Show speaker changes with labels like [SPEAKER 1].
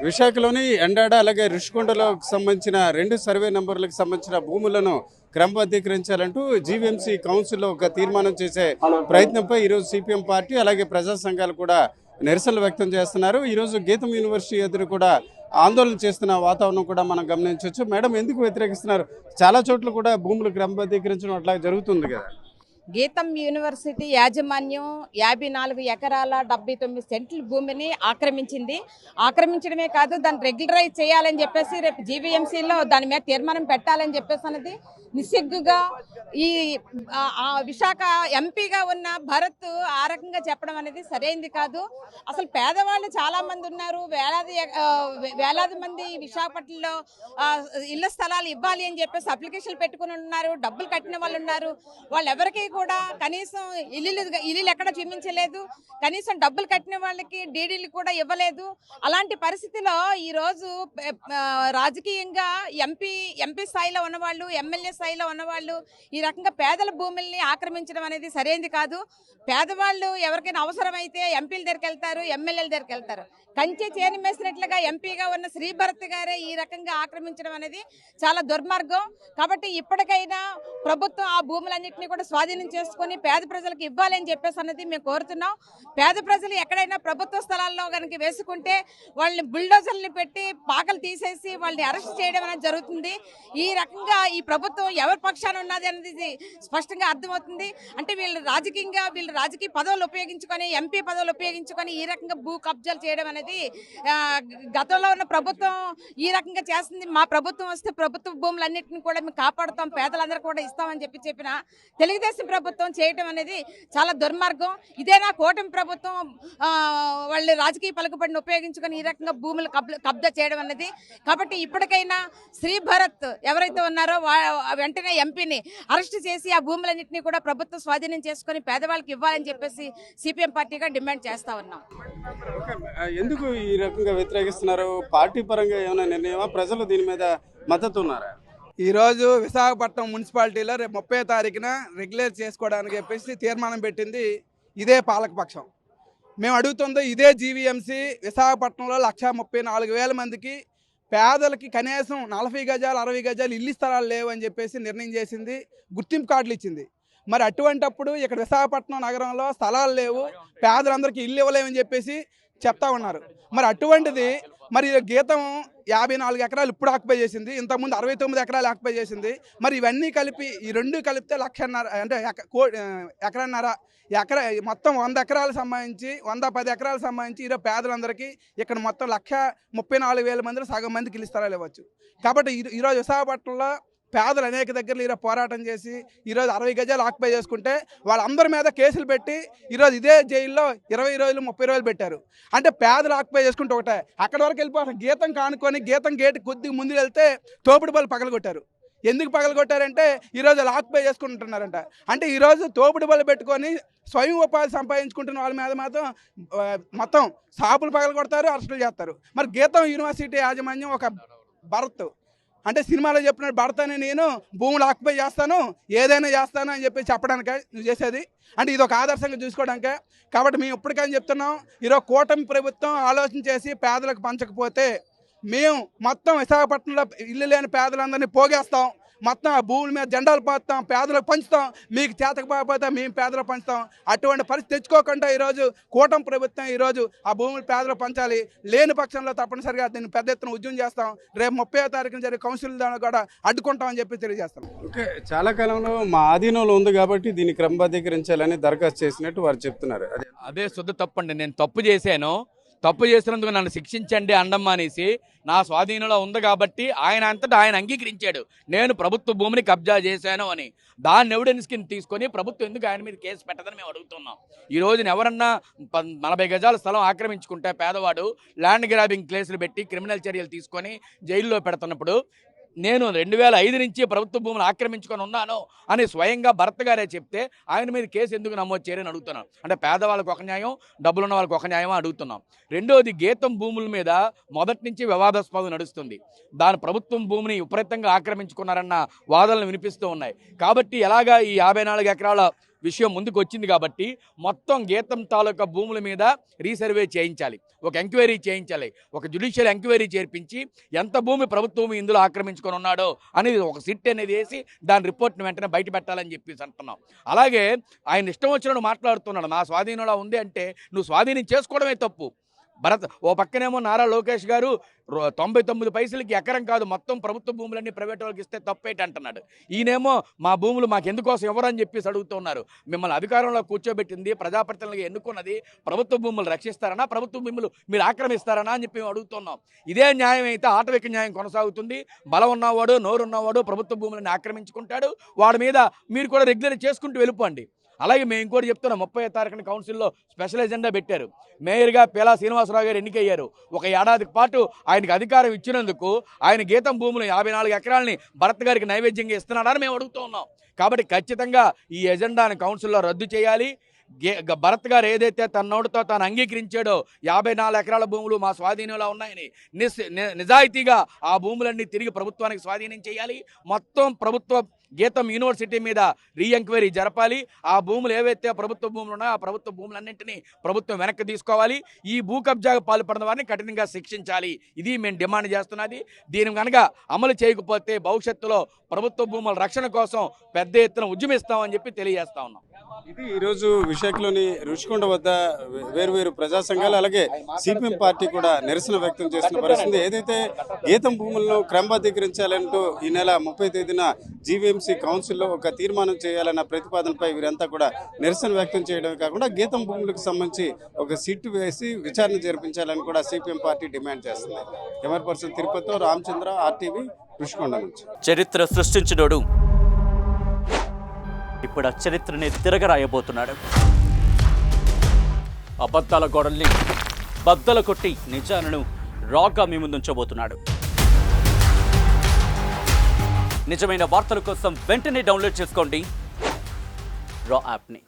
[SPEAKER 1] విశాఖలోని ఎండాడ అలాగే రుషికొండలకు సంబంధించిన 2 సర్వే నంబర్లకు సంబంధించిన భూములను క్రమబద్ధీకరించాలంటూ జీవీఎంసీ కౌన్సిల్లో ఒక తీర్మానం చేసే ప్రయత్నంపై ఈరోజు సిపిఎం పార్టీ అలాగే ప్రజా సంఘాలు కూడా నిరసనలు వ్యక్తం చేస్తున్నారు. ఈరోజు గీతం యూనివర్సిటీ ఎదురు కూడా ఆందోళన చేస్తున్న వాతావరణం కూడా మనం గమనించవచ్చు. మేడం, ఎందుకు వ్యతిరేకిస్తున్నారు? చాలా చోట్ల కూడా భూములు క్రమబద్ధీకరించడం అట్లా జరుగుతుంది కదా.
[SPEAKER 2] గీతం యూనివర్సిటీ యాజమాన్యం 54 ఎకరాల 79 సెంట్ల భూమిని ఆక్రమించడమే కాదు, దాన్ని రెగ్యులరైజ్ చేయాలని చెప్పేసి రేపు జీవీఎంసీలో దాని మీద తీర్మానం పెట్టాలని చెప్పేసి అన్నది నిస్సిగ్గుగా ఈ విశాఖ ఎంపీగా ఉన్న భరత్ ఆ రకంగా చెప్పడం అనేది సరైనది కాదు. అసలు పేదవాళ్ళు చాలా మంది ఉన్నారు, వేలాది మంది విశాఖపట్నంలో ఇళ్ల స్థలాలు ఇవ్వాలి అని చెప్పేసి అప్లికేషన్లు పెట్టుకుని ఉన్నారు, డబ్బులు కట్టిన వాళ్ళు ఉన్నారు. వాళ్ళెవరికి కూడా కనీసం ఇల్లు ఎక్కడ చూపించలేదు, కనీసం డబ్బులు కట్టిన వాళ్ళకి డీడీలు కూడా ఇవ్వలేదు. అలాంటి పరిస్థితిలో ఈరోజు రాజకీయంగా ఎంపీ స్థాయిలో ఉన్నవాళ్ళు, ఎమ్మెల్యే స్థాయిలో ఉన్నవాళ్ళు ఈ రకంగా పేదల భూముల్ని ఆక్రమించడం అనేది సరైనది కాదు. పేదవాళ్ళు ఎవరికైనా అవసరమైతే ఎంపీల దగ్గరికి వెళ్తారు, ఎమ్మెల్యేల దగ్గరికి వెళ్తారు. కంచె చేని మేసినట్లుగా ఎంపీగా ఉన్న శ్రీభరత్ గారే ఈ రకంగా ఆక్రమించడం అనేది చాలా దుర్మార్గం. కాబట్టి ఇప్పటికైనా ప్రభుత్వం ఆ భూములన్నింటినీ కూడా స్వాధీనం చేసుకొని పేద ప్రజలకు ఇవ్వాలని చెప్పేసి అన్నది మేము కోరుతున్నాం. పేద ప్రజలు ఎక్కడైనా ప్రభుత్వ స్థలాల్లో కనుక వేసుకుంటే వాళ్ళని బుల్డోజర్లు పెట్టి పాకలు తీసేసి వాళ్ళని అరెస్ట్ చేయడం అనేది జరుగుతుంది. ఈ రకంగా ఈ ప్రభుత్వం ఎవరి పక్షాన ఉన్నది అనేది స్పష్టంగా అర్థమవుతుంది. అంటే వీళ్ళు రాజకీయ పదవులు ఉపయోగించుకొని, ఎంపీ పదవులు ఉపయోగించుకొని ఈ రకంగా భూ కబ్జాలు చేయడం అనేది గతంలో ఉన్న ప్రభుత్వం ఈ రకంగా చేస్తుంది. మా ప్రభుత్వం వస్తే ప్రభుత్వ భూములన్నింటినీ కూడా మేము కాపాడుతాం, పేదలందరూ కూడా ఇస్తామని చెప్పిన తెలుగుదేశం ప్రభుత్వం చేయటం అనేది చాలా దుర్మార్గం. ఇదేనా కూటమి ప్రభుత్వం వాళ్ళు రాజకీయ పలుకుబడిని ఉపయోగించుకొని ఈ రకంగా భూములు కబ్జా చేయడం అనేది. కాబట్టి ఇప్పటికైనా శ్రీభరత్ ఎవరైతే ఉన్నారో వెంటనే ఎంపీని అరెస్ట్ చేసి ఆ భూములన్నింటినీ కూడా ప్రభుత్వం స్వాధీనం చేసుకొని పేదవాళ్ళకి ఇవ్వాలని చెప్పేసి సిపిఎం పార్టీగా డిమాండ్ చేస్తా ఉన్నాం.
[SPEAKER 1] ఎందుకు ఈ రకంగా వ్యతిరేకిస్తున్నారు? పార్టీ పరంగా ఏమైనా నిర్ణయమా? ప్రజలు దీని మీద మద్దతు ఉన్నారా?
[SPEAKER 3] ఈరోజు విశాఖపట్నం మున్సిపాలిటీలో రేపు 30వ తారీఖున రెగ్యులర్ చేసుకోవడానికి చెప్పేసి తీర్మానం పెట్టింది ఇదే పాలకపక్షం. మేము అడుగుతుందో ఇదే జీవీఎంసీ విశాఖపట్నంలో 134,000 మందికి పేదలకి కనీసం 40 గజాలు 60 గజాలు ఇల్లు స్థలాలు లేవు అని చెప్పేసి నిర్ణయం చేసింది, గుర్తింపు కార్డులు ఇచ్చింది. మరి అటువంటప్పుడు ఇక్కడ విశాఖపట్నం నగరంలో స్థలాలు లేవు, పేదలందరికీ ఇల్లు ఇవ్వలేమని చెప్పేసి చెప్తా ఉన్నారు. మరి అటువంటిది మరి గీతం 54 ఎకరాలు ఇప్పుడు ఆక్యుపై చేసింది, ఇంతకుముందు 69 ఎకరాలు ఆక్యుపై చేసింది. మరి ఇవన్నీ కలిపి ఈ రెండు కలిపితే 1,50,000 అంటే ఎకరా మొత్తం 100 ఎకరాలు సంబంధించి 110 ఎకరాలు సంబంధించి ఈరోజు పేదలందరికీ ఇక్కడ మొత్తం 1,34,000 మందిలో సగం మందికి ఇల్లు స్థలాలు ఇవ్వచ్చు. కాబట్టి ఈరోజు విశాఖపట్నంలో పేదలు అనేక దగ్గరలో ఈరోజు పోరాటం చేసి ఈరోజు 60 గజాలు ఆక్యుపై చేసుకుంటే వాళ్ళందరి మీద కేసులు పెట్టి ఈరోజు ఇదే జైల్లో 20 రోజులు 30 రోజులు పెట్టారు. అంటే పేదలు ఆక్యుపై చేసుకుంటే ఒకటే, అక్కడి వరకు వెళ్ళిపోతారు. గీతం కానుకొని గీతం గేటు కొద్దిగా ముందు వెళ్తే తోపుడు బళ్ళు పగలగొట్టారు. ఎందుకు పగలగొట్టారంటే ఈరోజు వాళ్ళు ఆక్యుపై చేసుకుంటున్నారంట. అంటే ఈరోజు తోపుడు బళ్ళు పెట్టుకొని స్వయం ఉపాధి సంపాదించుకుంటున్న వాళ్ళ మీద మాత్రం మొత్తం షాపులు పగలగొడతారు, అరెస్టులు చేస్తారు. మరి గీతం యూనివర్సిటీ యాజమాన్యం ఒక భరత్ అంటే సినిమాలో చెప్పినట్టు భర్తని నేను భూములు ఆక్యుపై చేస్తాను, ఏదైనా చేస్తాను అని చెప్పి చెప్పడానికే నువ్వు చేసేది. అంటే ఇది ఒక ఆదర్శంగా చూసుకోవడానికే. కాబట్టి మేము ఇప్పటికైనా చెప్తున్నాం, ఈరోజు కూటమి ప్రభుత్వం ఆలోచన చేసి పేదలకు పంచకపోతే మేము మొత్తం విశాఖపట్నంలో ఇల్లు లేని పేదలందరినీ పోగేస్తాం, మొత్తం ఆ భూముల మీద జెండాలు పోస్తాం, పేదలకు పంచుతాం, మీకు చేతకపోతే మేము పేదలకు పంచుతాం. అటువంటి పరిస్థితి తెచ్చుకోకుండా ఈరోజు కూటమి ప్రభుత్వం ఈరోజు ఆ భూములు పేదలకు పంచాలి. లేని పక్షంలో తప్పనిసరిగా దీన్ని పెద్ద ఎత్తున ఉద్యమం చేస్తాం. రేపు 30వ తారీఖున జరిగే కౌన్సిల్ దాన్ని కూడా అడ్డుకుంటామని చెప్పి తెలియజేస్తాం.
[SPEAKER 1] ఓకే, చాలా కాలంలో మా ఆధీనంలో ఉంది కాబట్టి దీన్ని క్రమబద్ధీకరించాలని దరఖాస్తు చేసినట్టు వారు చెప్తున్నారు.
[SPEAKER 4] అదే శుద్ధ తప్పండి. నేను తప్పు చేసినందుకు నన్ను శిక్షించండి అండమ్మా అనేసి నా స్వాధీనంలో ఉంది కాబట్టి ఆయన అంతటా ఆయన అంగీకరించాడు నేను ప్రభుత్వ భూమిని కబ్జా చేశాను అని. దాన్ని ఎవిడెన్స్ కింద తీసుకొని ప్రభుత్వం ఎందుకు ఆయన మీద కేసు పెట్టదని మేము అడుగుతున్నాం. ఈ రోజున ఎవరన్నా 40 గజాల స్థలం ఆక్రమించుకుంటే పేదవాడు ల్యాండ్ గ్రాబింగ్ కేసులు పెట్టి క్రిమినల్ చర్యలు తీసుకొని జైల్లో పెడుతున్నప్పుడు నేను 2005 నుంచి ప్రభుత్వ భూములు ఆక్రమించుకొని ఉన్నాను అని స్వయంగా భరత్ గారే చెప్తే ఆయన మీద కేసు ఎందుకు నమోదు చేయరని అడుగుతున్నాం. అంటే పేదవాళ్ళకి ఒక న్యాయం, డబ్బులున్న వాళ్ళకి ఒక న్యాయం అడుగుతున్నాం. రెండోది, గీతం భూముల మీద మొదటి నుంచి వివాదాస్పదం నడుస్తుంది. దాని ప్రభుత్వం భూమిని విపరీతంగా ఆక్రమించుకున్నారన్న వాదనలు వినిపిస్తూ ఉన్నాయి. కాబట్టి ఎలాగా ఈ 54 ఎకరాల విషయం ముందుకు వచ్చింది కాబట్టి మొత్తం గీతం తాలూకా భూముల మీద రీసర్వే చేయించాలి, ఒక ఎంక్వైరీ చేయించాలి, ఒక జ్యుడిషియల్ ఎంక్వైరీ చేర్పించి ఎంత భూమి ప్రభుత్వం ఇందులో ఆక్రమించుకొని ఉన్నాడో అనేది ఒక సిట్ అనేది వేసి దాని రిపోర్ట్ని వెంటనే బయట పెట్టాలని చెప్పేసి అంటున్నాం. అలాగే ఆయన ఇష్టం వచ్చినట్టు మాట్లాడుతున్నాడు, నా స్వాధీనంలో ఉంది అంటే నువ్వు స్వాధీనం చేసుకోవడమే తప్పు. ఓ పక్కనేమో నారా లోకేష్ గారు 99 పైసలకి ఎకరం కాదు మొత్తం ప్రభుత్వ భూములన్నీ ప్రైవేట్ వాళ్ళకి ఇస్తే తప్పేటి అంటున్నాడు. ఈయనేమో మా భూములు మాకు ఎందుకోసం ఎవరని చెప్పేసి అడుగుతున్నారు. మిమ్మల్ని అధికారంలో కూర్చోబెట్టింది, ప్రజాప్రతినిధులుగా ఎన్నుకున్నది ప్రభుత్వ భూములు రక్షిస్తారనా, ప్రభుత్వ భూములు మీరు ఆక్రమిస్తారనా అని చెప్పి మేము అడుగుతున్నాం. ఇదే న్యాయం అయితే ఆటవిక న్యాయం కొనసాగుతుంది. బలం ఉన్నవాడు, నోరున్నవాడు ప్రభుత్వ భూములను ఆక్రమించుకుంటాడు. వాడి మీద మీరు కూడా రెగ్యులర్ చేసుకుంటూ వెళ్ళిపోండి. అలాగే మేము ఇంకోటి చెప్తున్నాం, 30వ తారీఖున కౌన్సిల్లో స్పెషల్ ఎజెండా పెట్టారు. మేయర్గా పేలా శ్రీనివాసరావు గారు ఎన్నికయ్యారు. ఒక ఏడాదికి పాటు ఆయనకు అధికారం ఇచ్చినందుకు ఆయన గీతం భూములు 54 ఎకరాలని భరత్ గారికి నైవేద్యంగా ఇస్తున్నాడని మేము అడుగుతూ ఉన్నాం. కాబట్టి ఖచ్చితంగా ఈ ఎజెండాని కౌన్సిల్లో రద్దు చేయాలి. భరత్ గారు ఏదైతే తన నోటితో తాను అంగీకరించాడో 54 ఎకరాల భూములు మా స్వాధీనంలో ఉన్నాయని నిజాయితీగా ఆ భూములన్నీ తిరిగి ప్రభుత్వానికి స్వాధీనం చేయాలి. మొత్తం ప్రభుత్వ గీతం యూనివర్సిటీ మీద రీఎంక్వైరీ జరపాలి. ఆ భూములు ఏవైతే ప్రభుత్వ భూములు ఉన్నాయో ఆ ప్రభుత్వ భూములన్నింటినీ ప్రభుత్వం వెనక్కి తీసుకోవాలి. ఈ భూ కబ్జాకు పాల్పడిన వారిని కఠినంగా శిక్షించాలి. ఇది మేము డిమాండ్ చేస్తున్నది. దీని కనుక అమలు చేయకపోతే భవిష్యత్తులో ప్రభుత్వ భూముల రక్షణ కోసం పెద్ద ఎత్తున ఉద్యమిస్తామని చెప్పి తెలియజేస్తా ఉన్నాం.
[SPEAKER 1] ఇది ఈరోజు విశాఖలోని రుషికొండ వద్ద వేరు ప్రజా సంఘాలు అలాగే సిపిఎం పార్టీ కూడా నిరసన వ్యక్తం చేస్తున్న పరిస్థితి. ఏదైతే గీతం భూములను క్రమబద్ధీకరించాలంటూ ఈ నెల 30వ తేదీన జీవీఎంసీ కౌన్సిల్లో ఒక తీర్మానం చేయాలన్న ప్రతిపాదనపై వీరంతా కూడా నిరసన వ్యక్తం చేయడమే కాకుండా గీతం భూములకు సంబంధించి ఒక సిట్ వేసి విచారణ జరిపించాలని కూడా సిపిఎం పార్టీ డిమాండ్ చేస్తుంది. కెమెరా పర్సన్ తిరుపతితో రామచంద్ర, RTV, రుషికొండ నుంచి.
[SPEAKER 5] చరిత్ర సృష్టించినోడు ఇప్పుడు ఆ చరిత్రని తిరగరాయబోతున్నాడు. అబద్ధాల గోడల్ని బద్దలు కొట్టి నిజాలను రాగా మీ ముందుంచబోతున్నాడు. నిజమైన వార్తల కోసం వెంటనే డౌన్లోడ్ చేసుకోండి రా యాప్ని.